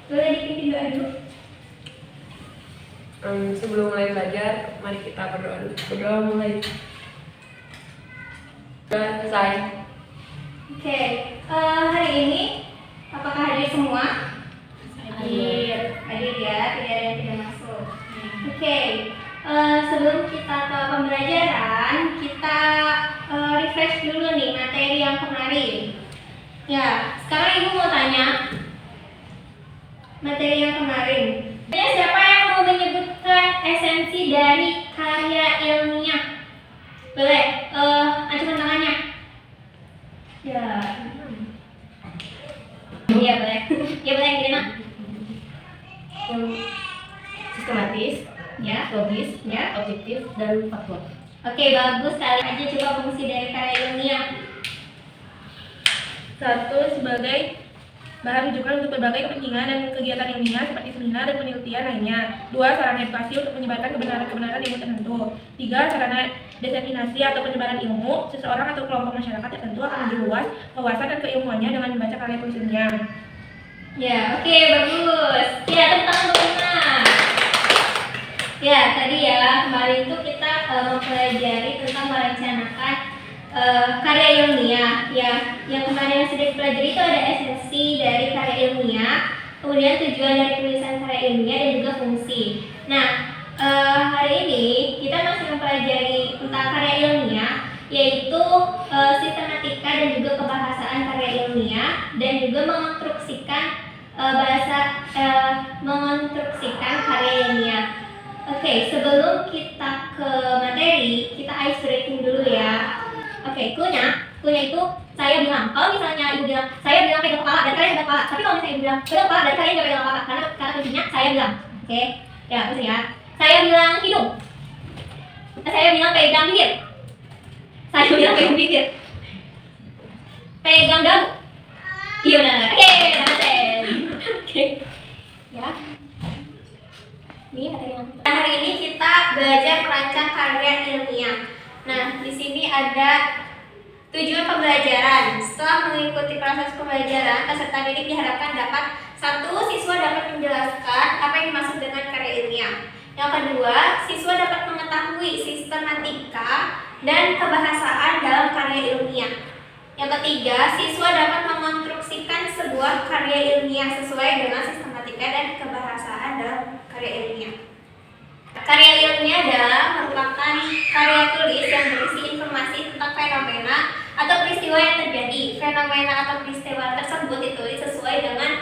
Boleh dipimpin doa dulu. Sebelum mulai belajar, mari kita berdoa dulu. Berdoa mulai. Sudah selesai. Oke, hari ini apakah hadir semua? Hadir ya, tidak ada yang tidak masuk. Oke, sebelum kita ke pembelajaran, kita refresh dulu nih materi yang kemarin. Ya, sekarang Ibu mau tanya materi yang kemarin. Siapa yang mau menyebutkan esensi dari karya ilmiah? Boleh, acungkan tangannya. Ya. Iya boleh. Ya boleh gini nak. Yang sistematis, Ya. logis, Ya. objektif, dan faktual. Oke, bagus sekali. Aja coba fungsi dari karya ilmiah. 1. Sebagai bahan rujukan untuk berbagai kepentingan dan kegiatan ilmiah seperti seminar dan penelitian lainnya. 2. Sarana edukasi untuk menyebarkan kebenaran-kebenaran ilmu tertentu. 3. Sarana diseminasi atau penyebaran ilmu. Seseorang atau kelompok masyarakat tertentu akan lebih luas wawasan dan keilmuannya dengan membaca karya tulisnya. Ya, oke, bagus. Ya, tepuk tangan untuk Luna. Ya, tadi ya kemarin itu kita mempelajari tentang merencanakan karya ilmiah. Ya, yang kemarin yang sudah dipelajari itu ada esensi dari karya ilmiah, kemudian tujuan dari penulisan karya ilmiah dan juga fungsi. Nah, hari ini kita masih mempelajari tentang karya ilmiah, yaitu sistematika dan juga kebahasaan karya ilmiah dan juga mengonstruksikan karya ilmiah. Oke, sebelum kita ke materi, kita ice breaking dulu ya. Oke, cluenya itu saya bilang, kalau misalnya ibu bilang, saya bilang pegang kepala dan kalian pegang kepala. Tapi kalau misalnya ibu bilang pegang kepala dan kalian nggak pegang kepala, karena kuncinya saya bilang. Oke, ya maksudnya ya. Saya bilang hidung, saya bilang pegang bibir, saya bilang pegang bibir, pegang dagu. Iya benar. Oke, dapetin. Oke, ya. Ini materi yang hari ini kita belajar merancang karya ilmiah. Nah, di sini ada tujuan pembelajaran. Setelah mengikuti proses pembelajaran, peserta didik diharapkan dapat 1. Siswa dapat menjelaskan apa yang dimaksud dengan karya ilmiah. Yang kedua, siswa dapat mengetahui sistematika dan kebahasaan dalam karya ilmiah. Yang ketiga, siswa dapat mengonstruksikan sebuah karya ilmiah sesuai dengan sistematika dan kebahasaan dalam karya ilmiah. Karya ilmiah adalah merupakan karya tulis yang berisi informasi tentang fenomena atau peristiwa yang terjadi. Fenomena atau peristiwa tersebut ditulis sesuai dengan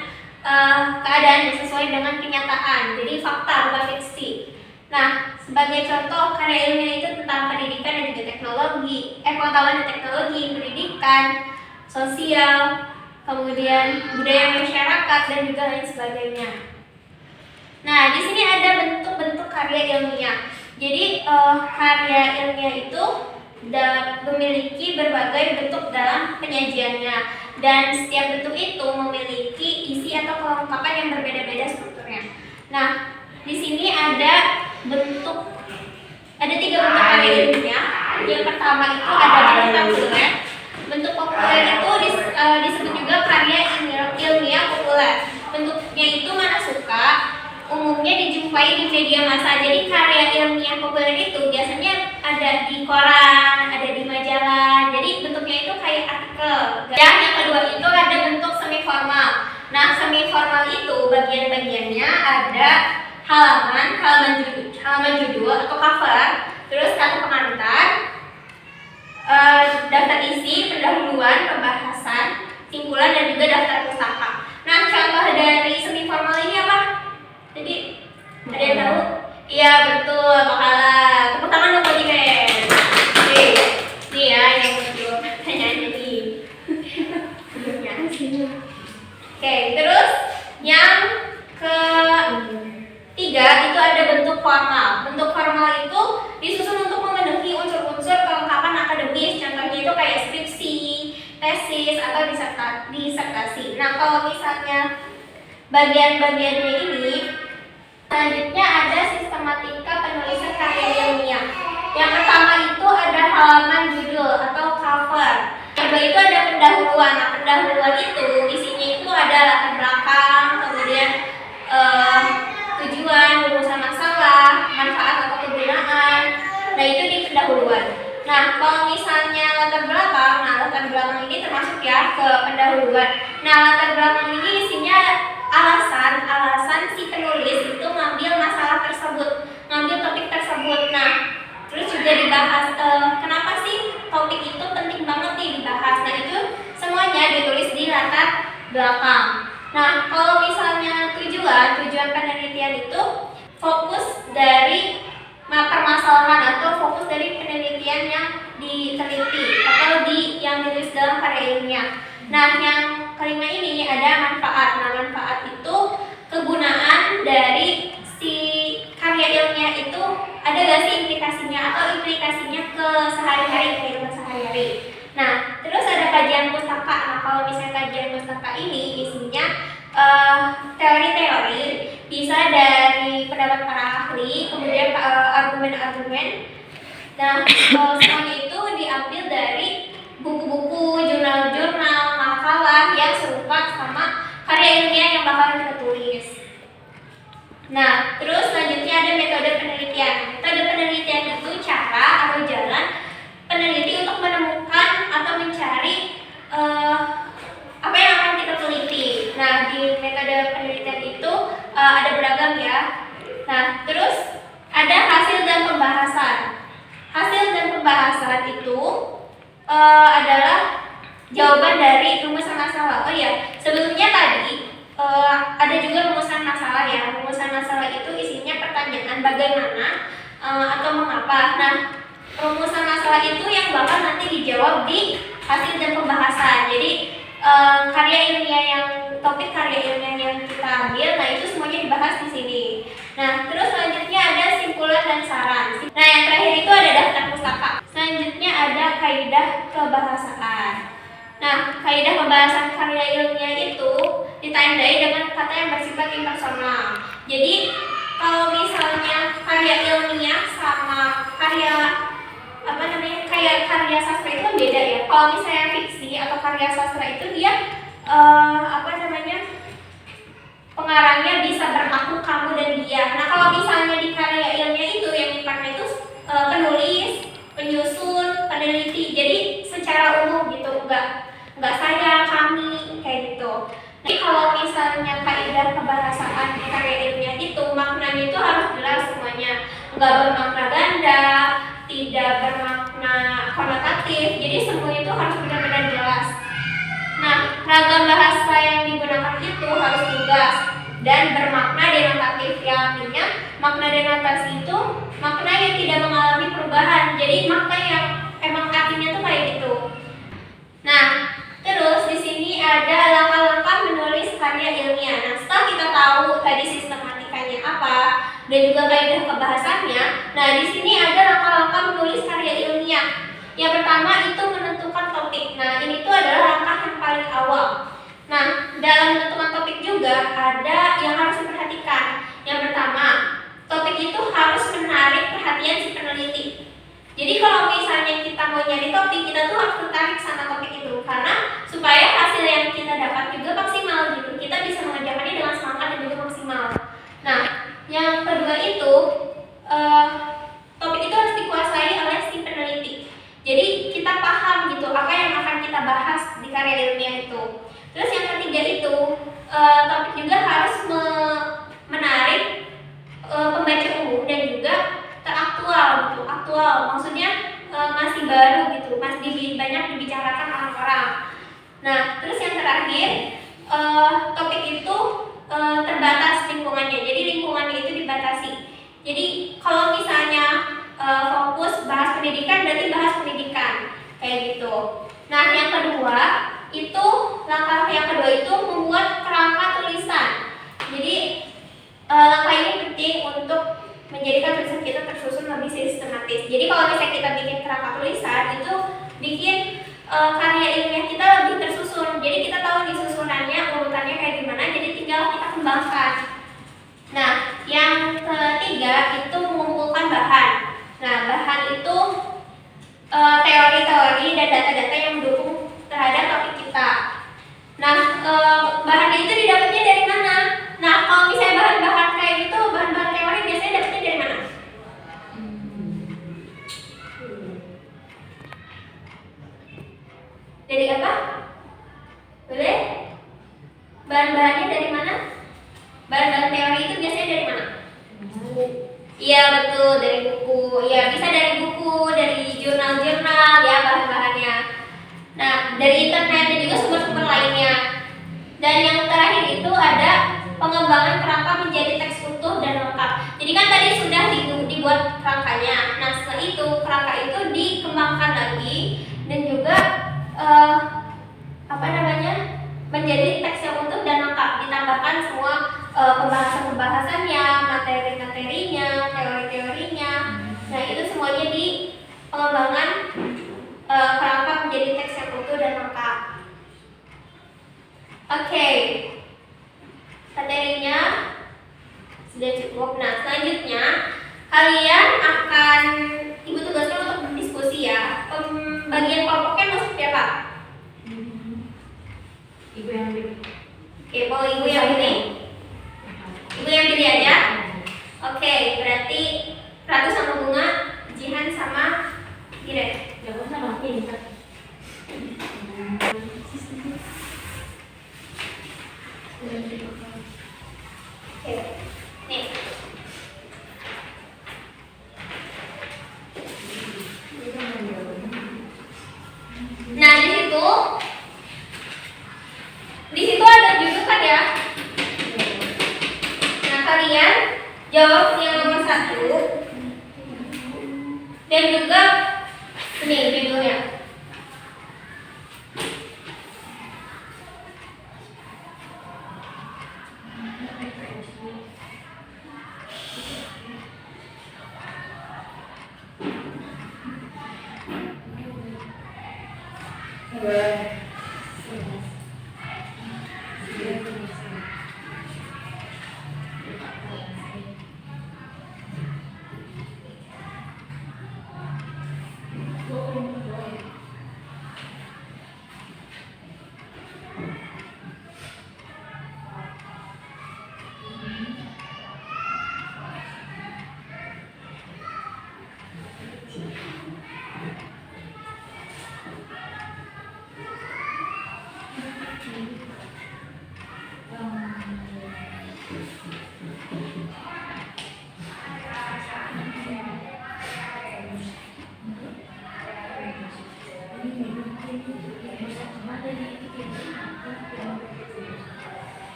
keadaan dan sesuai dengan kenyataan. Jadi fakta bukan fiksi. Nah, sebagai contoh karya ilmiah itu tentang pendidikan dan juga teknologi, pengetahuan dan teknologi, pendidikan, sosial, kemudian budaya masyarakat dan juga lain sebagainya. Nah, di sini ada bentuk-bentuk karya ilmiah. Jadi karya ilmiah itu memiliki berbagai bentuk dalam penyajiannya, dan setiap bentuk itu memiliki isi atau kelengkapan yang berbeda-beda strukturnya. Nah, di sini ada 3 bentuk karya ilmiah. Yang pertama itu ada bentuk populer. Bentuk populer itu disebut juga karya ilmiah populer. Bentuknya itu mana suka, umumnya dijumpai di media massa. Jadi karya ilmiah populer itu biasanya ada di koran, ada di majalah. Jadi bentuknya itu kayak artikel. Dan yang kedua itu ada bentuk semi formal. Nah, semi formal itu bagian-bagiannya ada halaman judul atau cover, terus kata pengantar, daftar isi, pendahuluan, pembahasan, simpulan, dan juga daftar pustaka. Nah, contoh dari semi formal ini apa? Jadi ada yang tahu? Iya betul, makalah. Tepuk tangan dong buat Jimen. Nih ya, yang mau jawab pertanyaannya nih. Oke, terus yang ketiga itu ada bentuk formal. Bentuk formal itu disusun untuk memenuhi unsur-unsur kelengkapan akademis. Contohnya itu kayak skripsi, tesis, atau disertasi. Nah, kalau misalnya bagian-bagiannya ini, selanjutnya ada sistematika penulisan karya ilmiah. Yang pertama itu ada halaman judul atau cover. Yang kedua itu ada pendahuluan. Nah, pendahuluan itu isinya itu ada latar belakang, kemudian Nah, kalau misalnya latar belakang ini termasuk ya ke pendahuluan. Nah, latar belakang ini isinya alasan si penulis itu ngambil masalah tersebut, ngambil topik tersebut. Nah, terus juga dibahas kenapa sih topik itu penting banget nih dibahas. Nah, itu semuanya ditulis di latar belakang. Nah, kalau misalnya tujuan penelitian itu fokus dari permasalahan atau fokus dari penelitian yang diteliti atau yang ditulis dalam karya ilmiah. Nah, yang kelima ini ada manfaat. Nah, manfaat itu kegunaan dari si karya ilmiah itu ada gak sih implikasinya atau implikasinya ke sehari-hari, kehidupan sehari-hari. Nah, terus ada kajian pustaka. Nah, kalau misalnya kajian pustaka ini isinya teori-teori, bisa dari pendapat para ahli, kemudian argumen-argumen. Nah, semuanya itu diambil dari buku-buku, jurnal-jurnal, makalah yang serupa sama karya ilmiah yang bakal kita tulis. Nah, terus selanjutnya ada metode penelitian. Metode penelitian itu cara atau jalan peneliti untuk menemukan atau mencari apa yang akan kita teliti. Nah, di metode penelitian itu ada beragam ya. Nah, terus ada hasil dan pembahasan. Hasil dan pembahasan itu adalah jawaban dari rumusan masalah. Oh iya, sebelumnya tadi ada juga rumusan masalah ya. Rumusan masalah itu isinya pertanyaan bagaimana atau mengapa. Nah, rumusan masalah itu yang bakal nanti dijawab di hasil dan pembahasan. Jadi topik karya ilmiah yang kita ambil, nah itu semuanya dibahas di sini. Nah, terus selanjutnya ada simpulan dan saran. Nah, yang terakhir itu ada daftar pustaka. Selanjutnya ada kaidah kebahasaan. Nah, kaidah pembahasan karya ilmiah itu ditandai dengan kata yang bersifat impersonal. Jadi, kalau misalnya karya ilmiah sama karya sastra itu kan beda ya. Kalau misalnya fiksi atau karya sastra itu dia pengarangnya bisa berlaku kamu dan dia. Nah, kalau misalnya di karya ilmiah itu yang dipakai itu penulis, penyusun, peneliti. Jadi secara umum gitu, enggak saya, kami kayak gitu. Jadi kalau misalnya kaidah kebahasaan di karya ilmiah itu maknanya itu harus jelas semuanya, enggak bermakna ganda, tidak bermakna konotatif. Jadi semua itu harus benar-benar jelas. Nah, ragam bahasa yang digunakan itu harus lugas dan bermakna denotatif. Yang artinya makna denotasi itu makna yang tidak mengalami perubahan. Jadi makna yang emang artinya tuh kayak gitu. Nah, terus di sini ada langkah-langkah menulis karya ilmiah. Nah, setelah kita tahu tadi sistematikanya apa dan juga kaidah kebahasannya, nah di sini ada langkah-langkah menulis karya ilmiah. Yang pertama itu menentukan topik. Nah, ini tuh adalah langkah yang paling awal. Nah, dalam menentukan topik juga ada yang harus diperhatikan. Yang pertama, topik itu harus menarik perhatian si peneliti. Jadi kalau misalnya kita mau nyari topik, kita tuh harus tertarik sama topik itu, karena supaya hasil yang kita dapat juga maksimal gitu. Kita bisa mengerjakannya dengan semangat dan juga maksimal. Nah, yang kedua itu topik itu harus dikuasai oleh si peneliti. Jadi kita paham gitu apa yang akan kita bahas di karya ilmiah itu. Terus yang ketiga itu topik juga harus menarik pembaca umum dan juga teraktual gitu. Aktual maksudnya masih baru gitu, masih banyak dibicarakan orang-orang. Nah, terus yang terakhir topik itu terbatas lingkungannya. Jadi lingkungannya itu dibatasi. Jadi kalau misalnya fokus bahas pendidikan, berarti bahas pendidikan kayak gitu. Nah, yang kedua itu langkah yang kedua itu membuat kerangka tulisan. Jadi langkah ini penting untuk menjadikan tulisan kita tersusun lebih sistematis. Jadi kalau misalnya kita bikin kerangka tulisan itu bikin karya ilmiah kita lebih tersusun. Jadi kita tahu nih susunannya, urutannya kayak gimana. Jadi tinggal kita kembangkan. Nah, yang ketiga itu mengumpulkan bahan. Nah, bahan itu teori-teori dan data-data yang mendukung terhadap topik kita. Nah, bahan itu didapatnya dari mana? Nah, kalau misalnya bahan-bahan kayak gitu, bahan-bahan teori biasanya dapatnya dari mana? bahan-bahannya dari mana? Bahan-bahan teori itu biasanya dari mana? Iya betul, dari buku. Ya bisa dari buku, dari jurnal-jurnal ya bahan-bahannya. Nah, dari internet dan juga sumber-sumber lainnya. Dan yang terakhir itu ada pengembangan kerangka menjadi teks utuh dan lengkap. Jadi kan tadi sudah dibuat kerangkanya. Nah, setelah itu kerangka itu dikembangkan lagi dan juga menjadi teks yang utuh dan lengkap. Ditambahkan semua pembahasan-pembahasannya, materi-materinya, teori-teorinya. Nah, itu semuanya di pengembangan kerangka menjadi teks yang utuh dan lengkap. Oke. Materinya sudah cukup. Nah, selanjutnya kalian akan ibu tugaskan untuk berdiskusi ya. Bagian kelompoknya mau seperti apa? Ibu yang pilih. Oke, mau ibu yang pilih? Ibu yang pilih aja. Oke, berarti Ratu sama Bunga, Jihan sama Direk. Ya usah makin. Oke, nih. Nah, di situ ada judukan ya. Nah, kalian jawab yang nomor 1 dan juga ini judulnya.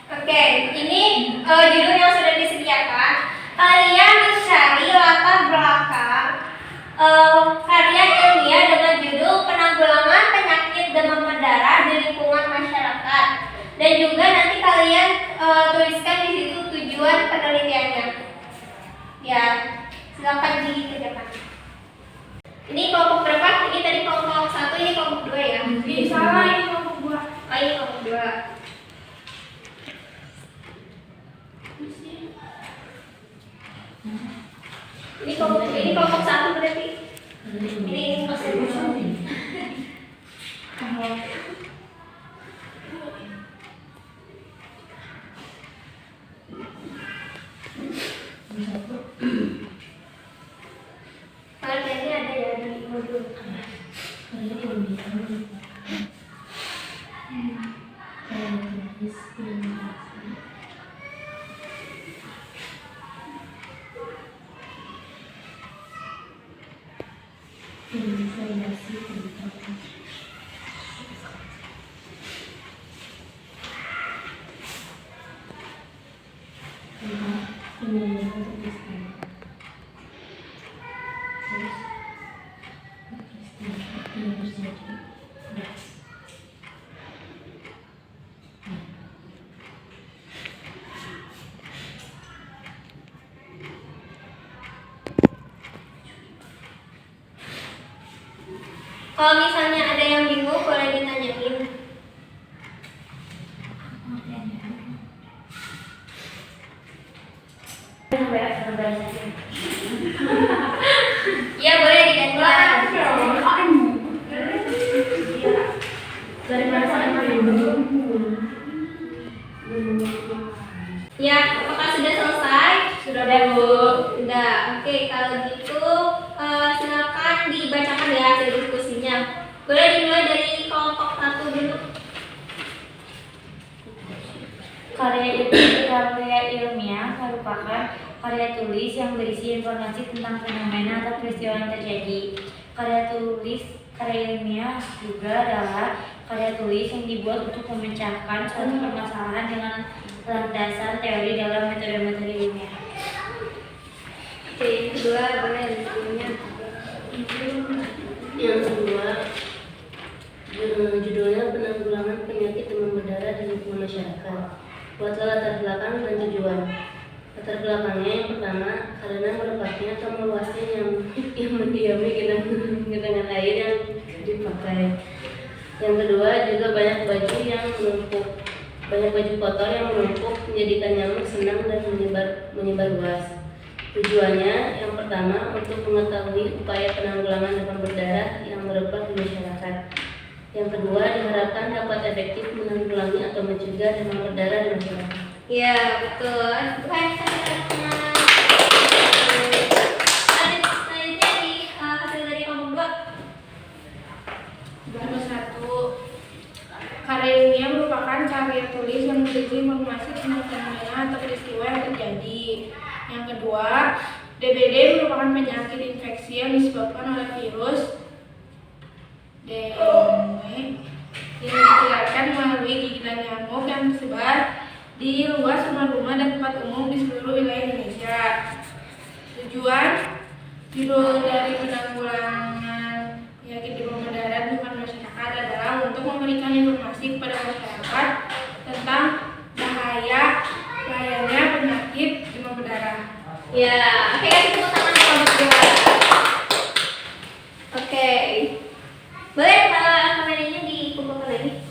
Oke, ini judul yang sudah disediakan. Kalian mencari latar belakang karya ilmiah dengan judul Penanggulangan Penyakit Demam Berdarah di Lingkungan Masyarakat. Dan juga nanti kalian tuliskan di situ tujuan penelitiannya. Ya, silakan dikerjakan. Ini kelompok berapa? Ini tadi kelompok 1, ini kelompok 2 ya? Salah, ini kelompok 2. Oh, ini kelompok 2. Ini kelompok 1 berarti. Ini masih Kalian ada ya di modul. Kalau misalnya ada yang bingung boleh ditanyain. Ya boleh digantikan. Dari mana sampai Ya, apakah sudah selesai? Sudah deh, Bu. Sudah. Oke, kalau gitu silakan dibacakan ya hasil diskusinya. Boleh dimulai dari kelompok 1 dulu. Karya ilmiah merupakan karya tulis yang berisi informasi tentang fenomena atau peristiwa yang terjadi. Karya ilmiah juga adalah karya tulis yang dibuat untuk memecahkan suatu permasalahan dengan landasan teori dalam metode-metode ilmiah. Oke, yang kedua boleh judulnya. Yang kedua, judulnya penanggulangan penyakit demam berdarah di lingkungan masyarakat. Buatlah latar belakang dan tujuan. Latar belakangnya yang pertama, karena melepasnya atau meluasnya yang mendiami genangan air yang dipakai. Yang kedua, juga banyak baju kotor yang menumpuk menjadikan nyamuk senang dan menyebar luas. Tujuannya yang pertama untuk mengetahui upaya penanggulangan demam berdarah yang merebak di masyarakat. Yang kedua diharapkan dapat efektif menanggulangi atau mencegah demam berdarah di masyarakat. Ya, betul. Bukan selanjutnya di hasil dari nomor 2. Nomor 1, karya ilmiah merupakan karya tulis yang berisi informasi tentang fenomena atau peristiwa yang terjadi. Yang kedua, DBD merupakan penyakit infeksi yang disebabkan oleh virus dengue yang ditularkan melalui gigitan nyamuk yang tersebar di luas rumah-rumah dan tempat umum di seluruh wilayah Indonesia. Tujuan judul dari penanggulangan penyakit demam berdarah di masyarakat adalah untuk memberikan informasi kepada masyarakat tentang bahaya bahayanya penyakit demam berdarah. Ya, oke, kasih tepuk tangan untuk nomor 2. Oke. Boleh kameranya dikumpulkan lagi?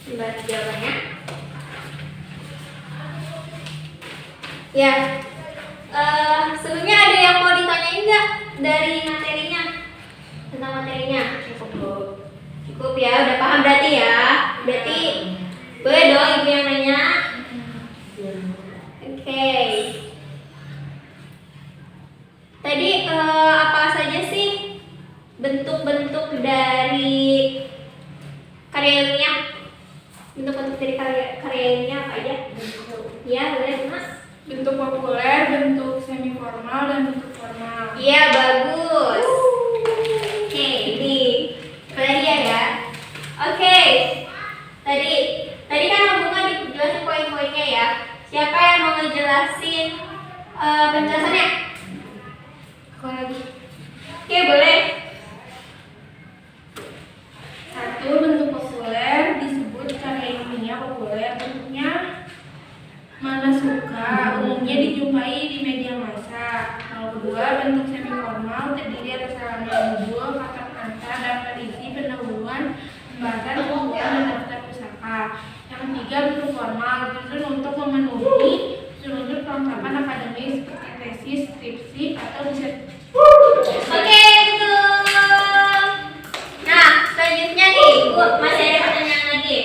Dibahas jawabannya. Ya. Sebelumnya ada yang mau ditanyain nggak dari materinya? Tentang materinya? Cukup ya, udah paham berarti ya? Berarti boleh dong ibu yang nanya? Oke. Tadi apa saja sih bentuk-bentuk dari karya ilmiah? Bentuk-bentuk dari karya ilmiah apa aja? Ya, boleh Mas. Bentuk populer, bentuk semi formal, dan bentuk formal. Iya, bagus. Oke, ini pelarian ya. Oke. Tadi kan Bunga dijelasin poin-poinnya ya. Siapa yang mau ngejelasin penjelasannya? Kalau lagi Oke, boleh. 1, bentuk populer disebut karya ilmiah populer. Bentuknya mana suka, umumnya dijumpai di media massa. Yang kedua, bentuk semi formal terdiri atas halaman judul, kata pengantar, daftar isi, pendahuluan, pembahasan, kesimpulan, dan daftar pusaka. Yang ketiga, bentuk formal disusun untuk memenuhi unsur-unsur kelengkapan akademis seperti tesis, skripsi, atau disertasi. Oke, betul. Nah, selanjutnya nih, Bu, masih ada pertanyaan lagi.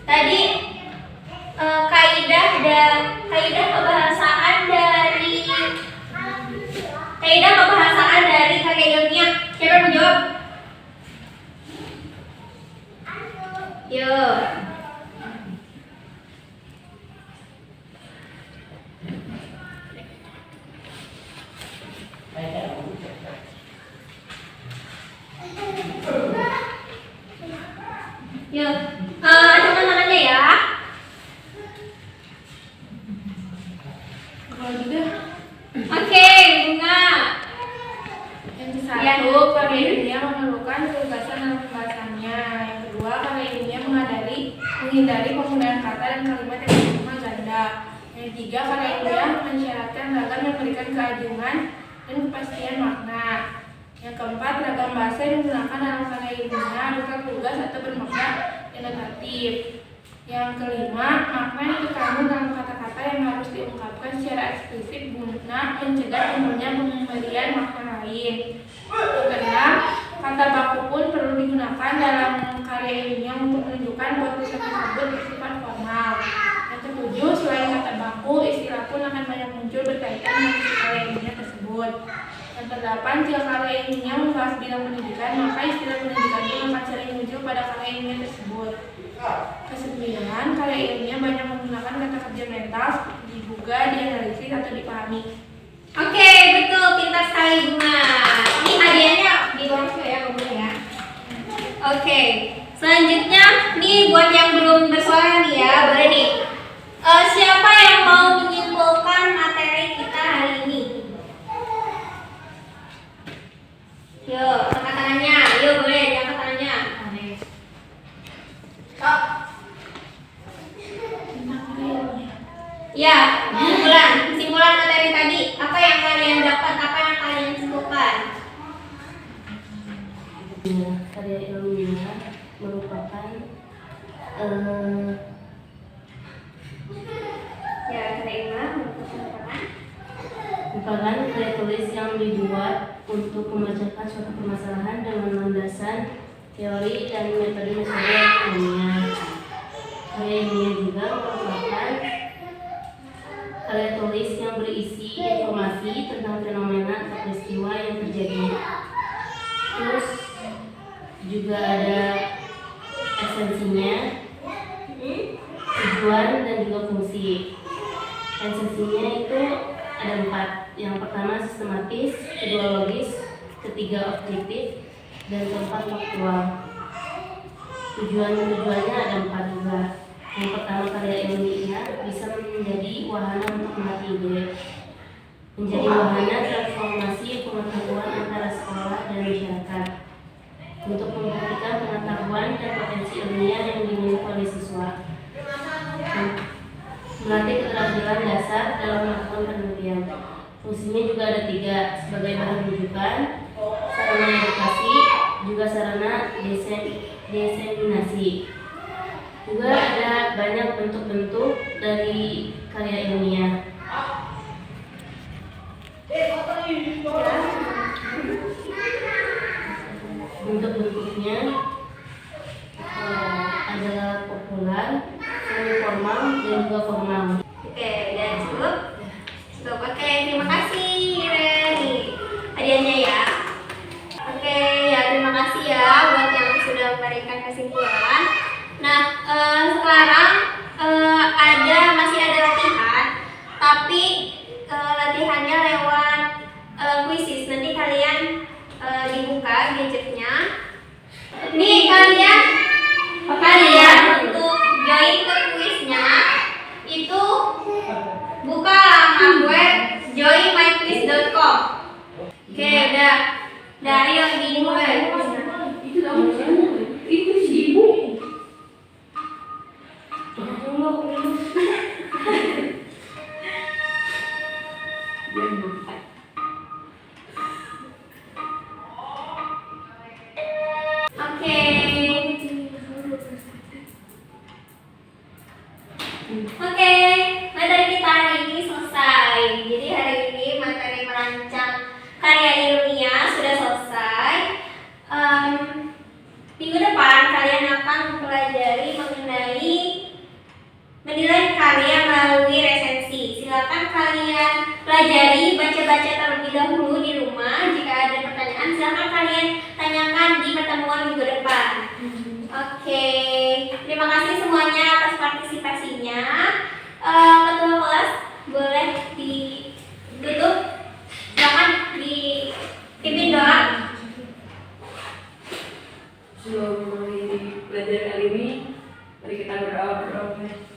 Tadi kaidah pembahasaan dari karya ilmiah. Siapa yang menjawab? Yo. Yo, angkat tangannya ya. Kalau gitu, Oke, Bunga. yang satu, karya ilmiah memerlukan kebebasan dalam pembahasannya. Yang kedua, karya ilmiah menghindari penggunaan kata dan kalimat yang bersifat ganda. Yang ketiga, karya ilmiah mensyaratkan ragam yang memberikan keagungan dan kepastian makna. Yang keempat, ragam bahasa yang digunakan dalam karya ilmiah harus lugas atau bermakna denotatif. Yang kelima, makna yang terkandung dalam kata-kata yang harus diungkapkan secara eksplisit guna mencegah timbulnya pemberian makna lain. Yang keenam, kata baku pun perlu digunakan dalam karya ilmiah untuk menunjukkan bahwa tulisan tersebut bersifat formal. Yang ketujuh, selain kata baku, istilah pun akan banyak muncul berkaitan dengan karya ilmiah tersebut. Yang kedelapan, jika karya ilmiah membahas bidang pendidikan, maka istilah pendidikan itu akan sering muncul pada karya ilmiah tersebut. Kesembilan, karya ilmiah banyak menggunakan kata kerja mental, diduga, dianalisis, atau dipahami. Oke, betul, pintar sekali Bunga. Ini hadiahnya di bawah ya, boleh ya. Oke, selanjutnya nih buat yang belum bersuara nih ya, boleh nih. Siapa yang mau menyimpulkan materi kita hari ini? Yuk, angkat tangannya. Yuk, boleh, angkat tangannya. Stop. Ya, kesimpulan materi tadi. Apa yang kalian dapat? Apa yang kalian simpulkan? Karya ilmiah merupakan merupakan karya tulis yang dibuat untuk memecahkan suatu permasalahan dengan landasan teori dan metode-metode ilmiah. Karya ilmiah juga merupakan karya tulis yang berisi informasi tentang fenomena atau peristiwa yang terjadi. Terus juga ada esensinya, tujuan dan juga fungsi. Esensinya itu ada 4. Yang pertama sistematis, kedua logis, ketiga objektif, dan keempat faktual. Tujuannya ada 4 juga. Yang pertama, karya ilmiah bisa menjadi wahana untuk melatih ide, menjadi wahana transformasi pengetahuan antara sekolah dan masyarakat, untuk membuktikan pengetahuan dan potensi ilmiah yang dimiliki oleh siswa, melatih keterampilan dasar dalam melakukan penelitian. Fungsinya juga ada 3, sebagai bahan rujukan, sarana edukasi, juga sarana diseminasi. Juga ada banyak bentuk-bentuk dari karya ilmiah. Bentuk-bentuknya adalah populer, semi formal, dan juga formal. Oke, udah cukup? Cukup, oke, terima kasih Reni. Hadiahnya ya. Oke, ya terima kasih ya buat yang sudah memberikan kesimpulan. Nah, sekarang masih ada latihan, tapi latihannya lewat quizzes. Nanti kalian dibuka gadgetnya. Nih kalian untuk join ke quiznya itu buka laman web joinmyquiz.com. Oke, udah. Ayo dimulai. Oke, materi kita hari ini selesai. Jadi hari ini materi merancang karya ilmiah sudah selesai. Minggu depan kalian akan mempelajari mengenai menilai karya melalui resensi. Silakan kalian pelajari, baca-baca terlebih dahulu di rumah. Jika ada pertanyaan, silakan kalian tanyakan di pertemuan minggu depan. Oke, terima kasih semuanya atas partisipasinya. Ketua kelas boleh ditutup, silakan dipimpin doa. Sebelum mulai belajar kali ini, mari kita berdoa.